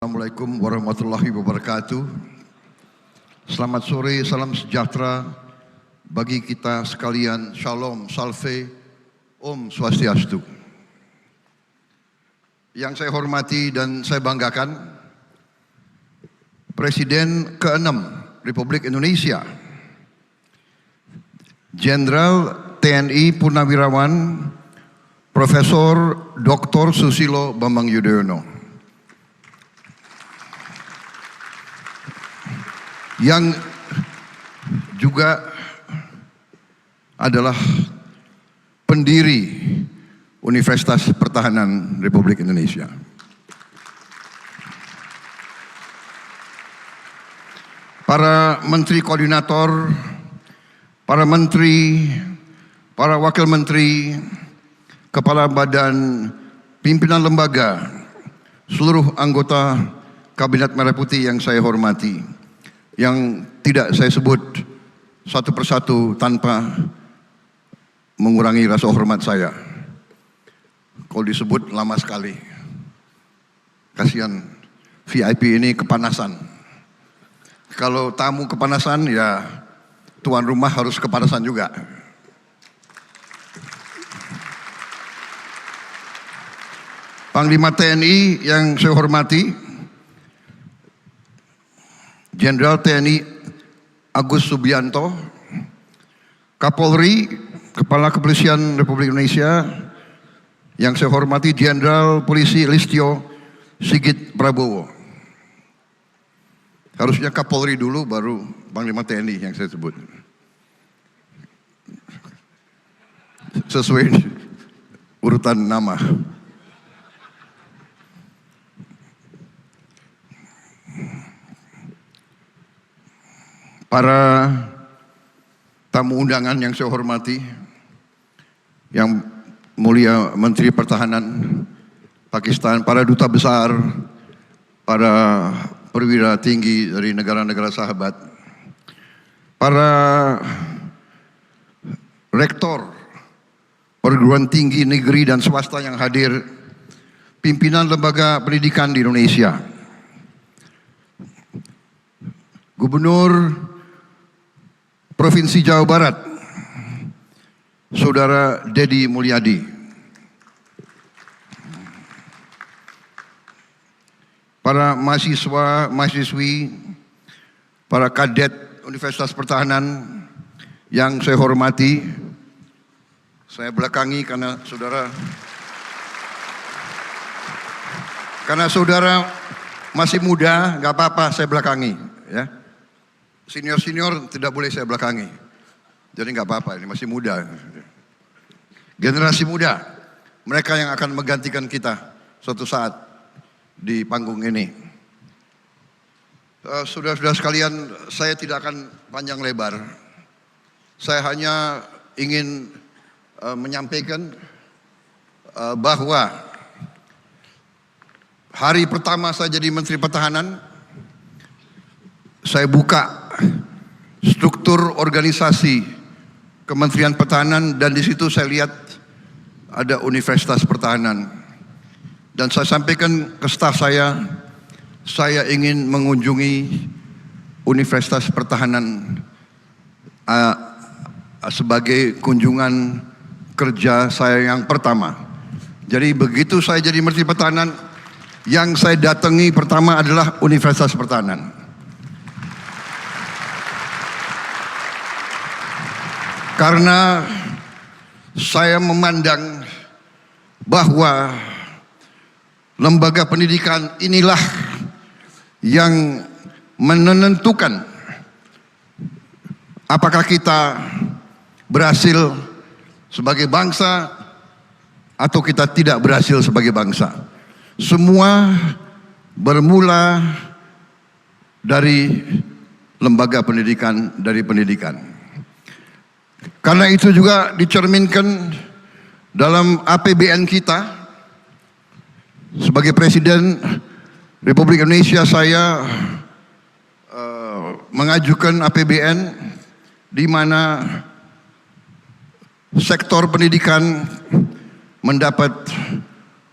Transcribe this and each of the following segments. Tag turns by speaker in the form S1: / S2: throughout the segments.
S1: Assalamualaikum warahmatullahi wabarakatuh. Selamat sore, salam sejahtera bagi kita sekalian. Shalom, salve, Om Swastiastu. Yang saya hormati dan saya banggakan, Presiden ke-6 Republik Indonesia, Jenderal TNI Purnawirawan Profesor Dr. Susilo Bambang Yudhoyono, yang juga adalah pendiri Universitas Pertahanan Republik Indonesia. Para menteri koordinator, para menteri, para wakil menteri, kepala badan, pimpinan lembaga, seluruh anggota Kabinet Merah Putih yang saya hormati, yang tidak saya sebut satu persatu tanpa mengurangi rasa hormat saya. Kalau disebut lama sekali. Kasihan VIP ini kepanasan. Kalau tamu kepanasan, ya tuan rumah harus kepanasan juga. Panglima TNI yang saya hormati, Jenderal TNI Agus Subianto, Kapolri, Kepala Kepolisian Republik Indonesia, yang saya hormati Jenderal Polisi Listio Sigit Prabowo. Harusnya Kapolri dulu baru Panglima TNI yang saya sebut. Sesuai urutan nama. Para tamu undangan yang saya hormati, yang mulia Menteri Pertahanan Pakistan, para duta besar, para perwira tinggi dari negara-negara sahabat, para rektor perguruan tinggi negeri dan swasta yang hadir, pimpinan lembaga pendidikan di Indonesia, Gubernur Provinsi Jawa Barat, Saudara Deddy Mulyadi, para mahasiswa, mahasiswi, para kadet Universitas Pertahanan yang saya hormati, saya belakangi karena saudara masih muda, nggak apa-apa saya belakangi, ya. Senior-senior tidak boleh saya belakangi. Jadi nggak apa-apa, ini masih muda. Generasi muda, mereka yang akan menggantikan kita suatu saat di panggung ini. Saudara-saudara sekalian, saya tidak akan panjang lebar. Saya hanya ingin menyampaikan bahwa hari pertama saya jadi Menteri Pertahanan, saya buka struktur organisasi Kementerian Pertahanan dan di situ saya lihat ada Universitas Pertahanan. Dan saya sampaikan ke staf saya ingin mengunjungi Universitas Pertahanan sebagai kunjungan kerja saya yang pertama. Jadi begitu saya jadi Menteri Pertahanan, yang saya datangi pertama adalah Universitas Pertahanan. Karena saya memandang bahwa lembaga pendidikan inilah yang menentukan apakah kita berhasil sebagai bangsa atau kita tidak berhasil sebagai bangsa. Semua bermula dari lembaga pendidikan, dari pendidikan. Karena itu juga dicerminkan dalam APBN kita. Sebagai Presiden Republik Indonesia, saya mengajukan APBN di mana sektor pendidikan mendapat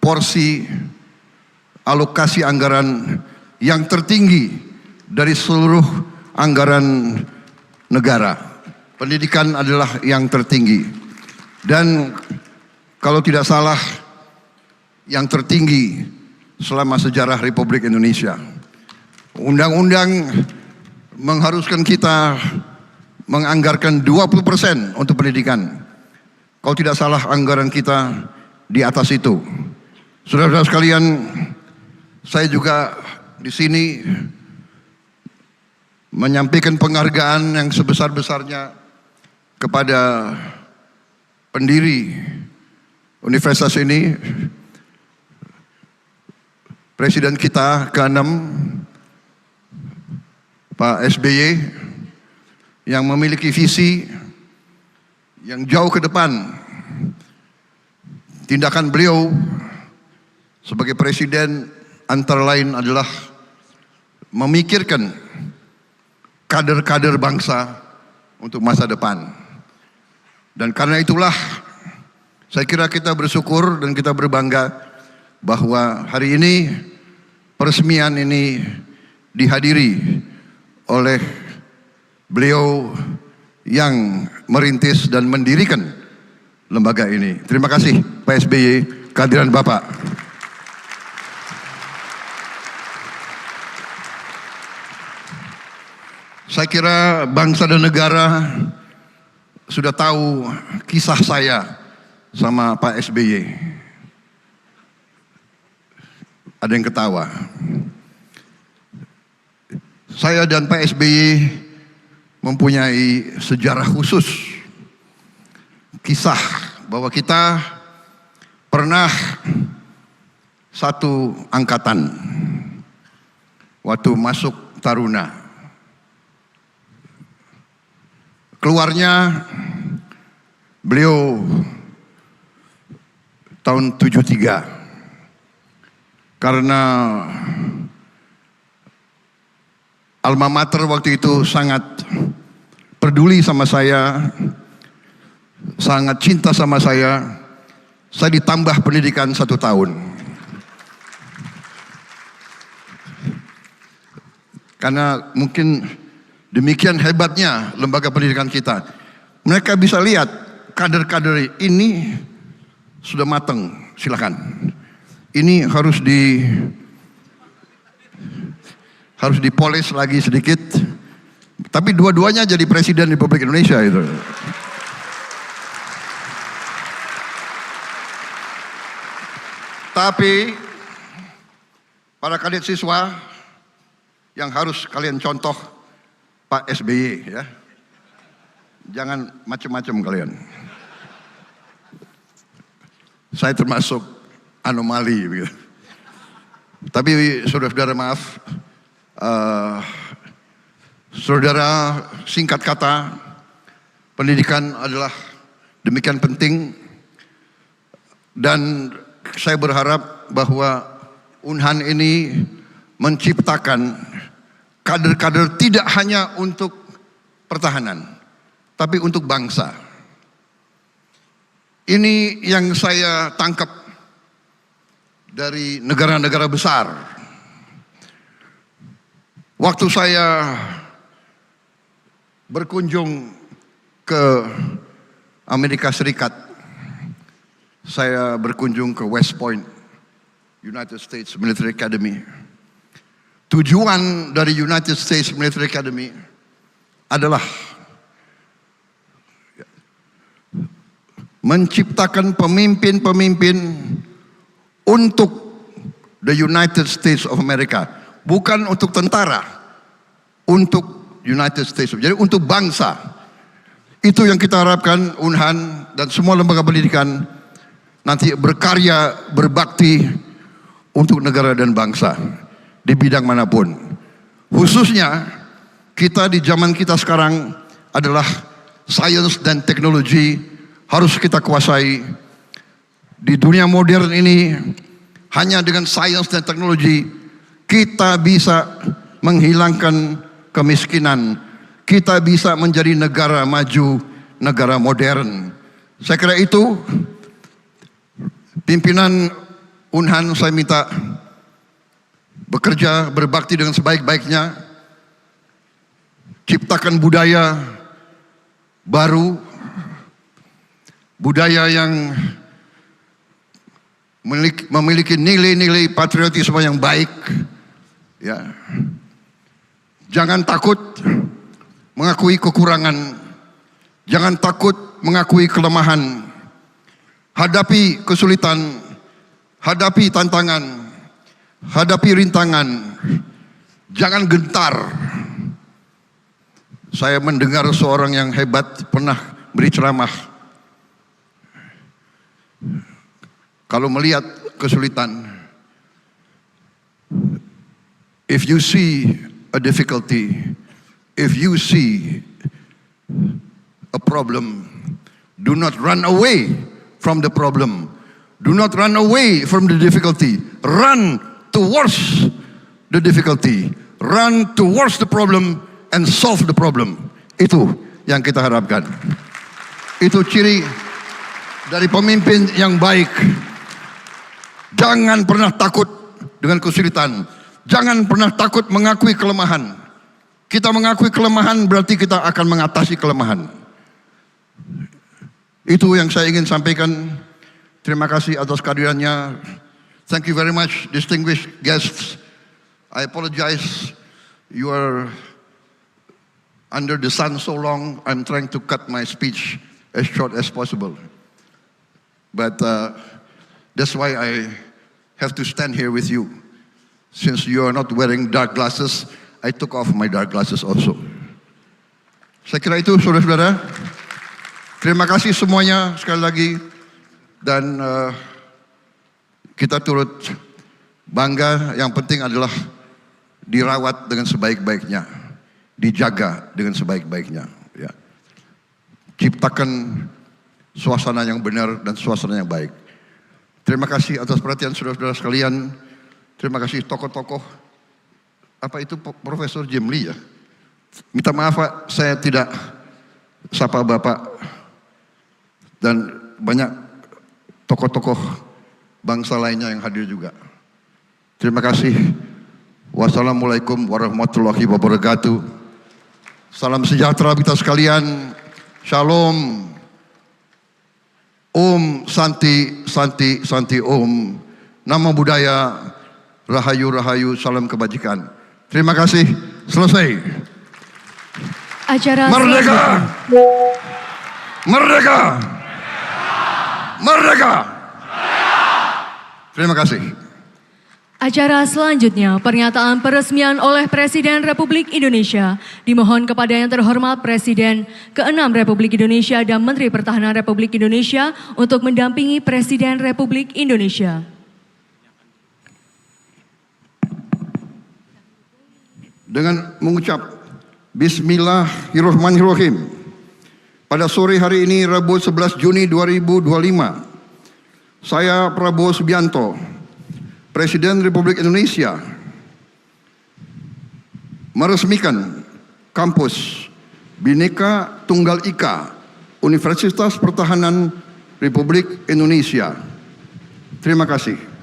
S1: porsi alokasi anggaran yang tertinggi dari seluruh anggaran negara. Pendidikan adalah yang tertinggi. Dan kalau tidak salah, yang tertinggi selama sejarah Republik Indonesia. Undang-undang mengharuskan kita menganggarkan 20% untuk pendidikan. Kalau tidak salah, anggaran kita di atas itu. Saudara-saudara sekalian, saya juga di sini menyampaikan penghargaan yang sebesar-besarnya kepada pendiri universitas ini, Presiden kita ke-6, Pak SBY, yang memiliki visi yang jauh ke depan. Tindakan beliau sebagai presiden antara lain adalah memikirkan kader-kader bangsa untuk masa depan. Dan karena itulah saya kira kita bersyukur dan kita berbangga bahwa hari ini peresmian ini dihadiri oleh beliau yang merintis dan mendirikan lembaga ini. Terima kasih Pak SBY, kehadiran Bapak. Saya kira bangsa dan negara sudah tahu kisah saya sama Pak SBY. Ada yang ketawa. Saya dan Pak SBY mempunyai sejarah khusus. Kisah bahwa kita pernah satu angkatan waktu masuk Taruna. Keluarnya beliau tahun 73 karena alma mater waktu itu sangat peduli sama saya, sangat cinta sama saya ditambah pendidikan 1 tahun. Karena mungkin demikian hebatnya lembaga pendidikan kita. Mereka bisa lihat kader-kader ini sudah matang, silakan. Ini harus dipoles lagi sedikit. Tapi dua-duanya jadi presiden Republik Indonesia itu. Tapi para kadet siswa yang harus kalian contoh Pak SBY ya. Jangan macam-macam kalian. Saya termasuk anomali begitu. Tapi saudara-saudara maaf, saudara, singkat kata, pendidikan adalah demikian penting dan saya berharap bahwa Unhan ini menciptakan kader-kader tidak hanya untuk pertahanan, tapi untuk bangsa. Ini yang saya tangkap dari negara-negara besar. Waktu saya berkunjung ke Amerika Serikat, saya berkunjung ke West Point, United States Military Academy. Tujuan dari United States Military Academy adalah menciptakan pemimpin-pemimpin untuk the United States of America. Bukan untuk tentara, untuk United States. Jadi untuk bangsa. Itu yang kita harapkan Unhan dan semua lembaga pendidikan nanti berkarya, berbakti untuk negara dan bangsa di bidang manapun. Khususnya kita di zaman kita sekarang adalah sains dan teknologi harus kita kuasai. Di dunia modern ini hanya dengan sains dan teknologi kita bisa menghilangkan kemiskinan. Kita bisa menjadi negara maju, negara modern. Saya kira itu pimpinan Unhan saya minta bekerja, berbakti dengan sebaik-baiknya, ciptakan budaya baru, budaya yang memiliki nilai-nilai patriotisme yang baik. Ya. Jangan takut mengakui kekurangan, jangan takut mengakui kelemahan. Hadapi kesulitan, hadapi tantangan, hadapi rintangan. Jangan gentar. Saya mendengar seorang yang hebat pernah beri ceramah. Kalau melihat kesulitan, if you see a difficulty, if you see a problem, do not run away from the problem. Do not run away from the difficulty. Run towards the difficulty. Run towards the problem and solve the problem. Itu yang kita harapkan. Itu ciri dari pemimpin yang baik. Jangan pernah takut dengan kesulitan. Jangan pernah takut mengakui kelemahan. Kita mengakui kelemahan berarti kita akan mengatasi kelemahan. Itu yang saya ingin sampaikan. Terima kasih atas kehadirannya. Thank you very much, distinguished guests. I apologize, you are under the sun so long. I'm trying to cut my speech as short as possible. But that's why I have to stand here with you. Since you are not wearing dark glasses, I took off my dark glasses also. Saya kira itu, saudara-saudara. Terima kasih semuanya sekali lagi. Dan kita turut bangga, yang penting adalah dirawat dengan sebaik-baiknya, dijaga dengan sebaik-baiknya. Ya. Ciptakan suasana yang benar dan suasana yang baik. Terima kasih atas perhatian saudara-saudara sekalian. Terima kasih tokoh-tokoh. Apa itu Profesor Jim Lee ya? Minta maaf Pak, saya tidak sapa Bapak. Dan banyak tokoh-tokoh bangsa lainnya yang hadir juga. Terima kasih. Wassalamualaikum warahmatullahi wabarakatuh. Salam sejahtera kita sekalian. Shalom. Om Santi, Santi, Santi Om. Nama budaya, Rahayu, Rahayu, salam kebajikan. Terima kasih. Selesai.
S2: Acara
S1: Merdeka! Merdeka! Merdeka! Terima kasih.
S2: Acara selanjutnya, pernyataan peresmian oleh Presiden Republik Indonesia. Dimohon kepada yang terhormat Presiden ke-6 Republik Indonesia dan Menteri Pertahanan Republik Indonesia untuk mendampingi Presiden Republik Indonesia.
S1: Dengan mengucap Bismillahirrahmanirrahim. Pada sore hari ini, Rabu 11 Juni 2025, saya Prabowo Subianto, Presiden Republik Indonesia, meresmikan kampus Bhinneka Tunggal Ika Universitas Pertahanan Republik Indonesia. Terima kasih.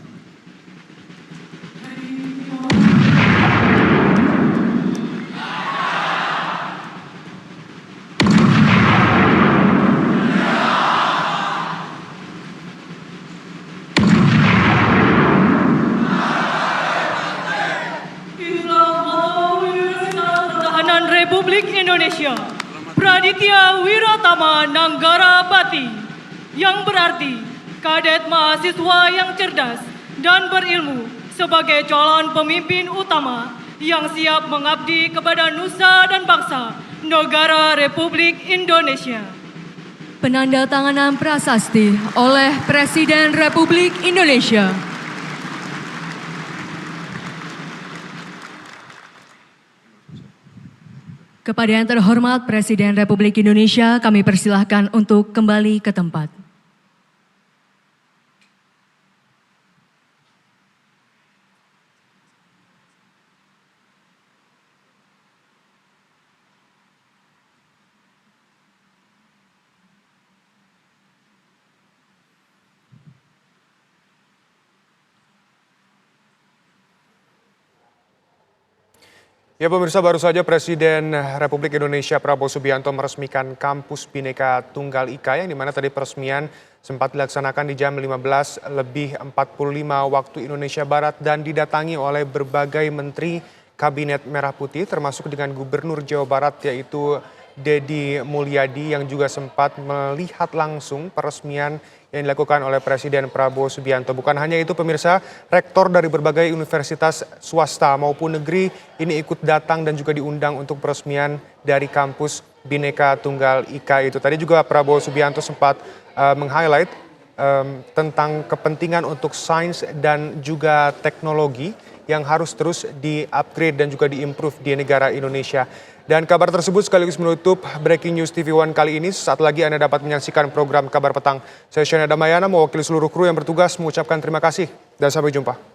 S3: Republik Indonesia, Praditya Wiratama Nanggara Bati, yang berarti kadet mahasiswa yang cerdas dan berilmu sebagai calon pemimpin utama yang siap mengabdi kepada nusa dan bangsa negara Republik Indonesia.
S2: Penandatanganan prasasti oleh Presiden Republik Indonesia. Kepada yang terhormat Presiden Republik Indonesia, kami persilahkan untuk kembali ke tempat.
S4: Ya pemirsa, baru saja Presiden Republik Indonesia Prabowo Subianto meresmikan kampus Bhinneka Tunggal Ika yang dimana tadi peresmian sempat dilaksanakan di jam 15:45 waktu Indonesia Barat dan didatangi oleh berbagai menteri Kabinet Merah Putih termasuk dengan Gubernur Jawa Barat yaitu Deddy Mulyadi yang juga sempat melihat langsung peresmian yang dilakukan oleh Presiden Prabowo Subianto. Bukan hanya itu pemirsa, rektor dari berbagai universitas swasta maupun negeri ini ikut datang dan juga diundang untuk peresmian dari kampus Bhinneka Tunggal Ika itu. Tadi juga Prabowo Subianto sempat meng-highlight tentang kepentingan untuk sains dan juga teknologi yang harus terus di-upgrade dan juga di-improve di negara Indonesia. Dan kabar tersebut sekaligus menutup Breaking News TV One kali ini. Saat lagi Anda dapat menyaksikan program Kabar Petang. Saya Shana Damayana, mewakili seluruh kru yang bertugas mengucapkan terima kasih dan sampai jumpa.